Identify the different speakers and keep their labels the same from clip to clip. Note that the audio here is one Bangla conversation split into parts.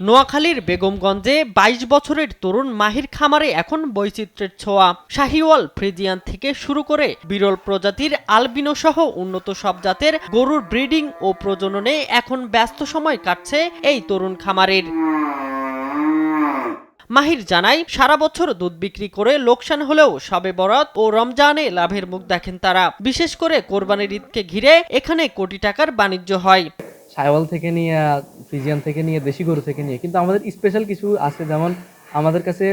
Speaker 1: নোয়াখালীর বেগমগঞ্জে ২২ বছরের তরুণ মাহির খামারে এখন বৈচিত্র্যের ছোঁয়া। শাহিওয়াল ফ্রিজিয়ান থেকে শুরু করে বিরল প্রজাতির আলবিনো সহ উন্নত সব জাতের গরুর ব্রিডিং ও প্রজননে এখন ব্যস্ত সময় কাটছে এই তরুণ খামারের। মাহির জানায়, সারা বছর দুধ বিক্রি করে লোকসান হলেও শবে বরাত ও রমজানে লাভের মুখ দেখেন তারা। বিশেষ করে কোরবানির ঈদকে ঘিরে এখানে কোটি টাকার বাণিজ্য হয়।
Speaker 2: শাইওয়াল থেকে নিয়ে, ফ্রিজিয়ান থেকে নিয়ে, দেশি গরু থেকে নিয়ে, কিন্তু আমাদের স্পেশাল কিছু আছে, যেমন আমাদের কাছে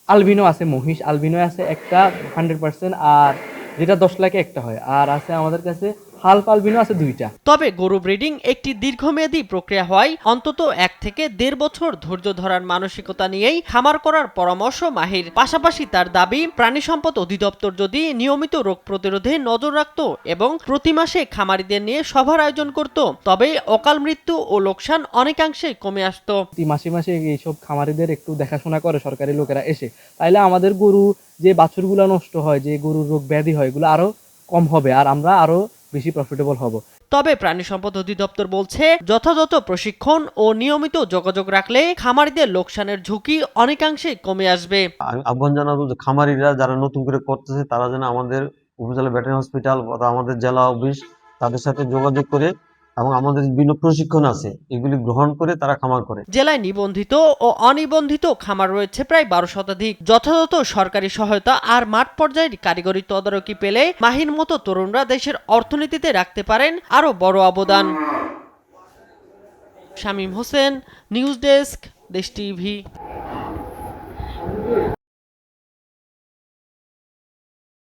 Speaker 2: আলবিনো আছে, মহিষ আলবিনো আছে একটা 100%, আর যেটা 10 লাখে একটা হয়, আর আছে আমাদের কাছে হালফ আলবিনো আছে 2টা।
Speaker 1: তবে গরু ব্রিডিং একটি দীর্ঘমেয়াদী প্রক্রিয়া হয়, অন্তত 1 থেকে 1.5 বছর ধৈর্য ধরার মানসিকতা নিয়েই খামার করার পরামর্শ মাহির। পাশাপাশি তার দাবি, প্রাণী সম্পদ অধিদপ্তর যদি নিয়মিত রোগ প্রতিরোধে নজর রাখত এবং প্রতি মাসে খামারিদের নিয়ে সভার আয়োজন করত, তবে অকাল মৃত্যু ও লোকসান অনেকাংশেই কমে আসত।
Speaker 2: মাসে মাসে এইসব খামারিদের একটু দেখাশোনা করে সরকারি লোকেরা এসে, তাইলে আমাদের গরু যে বাছুরগুলো নষ্ট হয়, যে গরুর রোগ ব্যাধি হয়, এগুলো আরো কম হবে আর আমরা আরো বেশি প্রফিটেবল হব।
Speaker 1: তবে প্রাণী সম্পদ অধিদপ্তর বলছে, যথাযথ প্রশিক্ষণ ও নিয়মিত যোগাযোগ রাখলে খামারিদের লোকসানের ঝুঁকি অনেকাংশেই কমে আসবে।
Speaker 3: আহ্বান জানাবো যে খামারিরা যারা নতুন করে করতেছে তারা যেন আমাদের উপজেলা ভেটেরিনারি হসপিটাল বা আমাদের জেলা অফিস তাদের সাথে যোগাযোগ করে এবং আমাদের বিভিন্ন প্রশিক্ষণ আছে এগুলি গ্রহণ করে তারা খামার করে।
Speaker 1: জেলায় নিবন্ধিত ও অনিবন্ধিত খামার রয়েছে প্রায় 12 শতাধিক। যথাযথ সরকারি সহায়তা আর মাঠ পর্যায়ের কারিগরি তদারকি পেলে মাহির মতো তরুণরা দেশের অর্থনীতিতে রাখতে পারেন আরো বড় অবদান। শামীম হোসেন, নিউজ ডেস্ক, দেশ টিভি।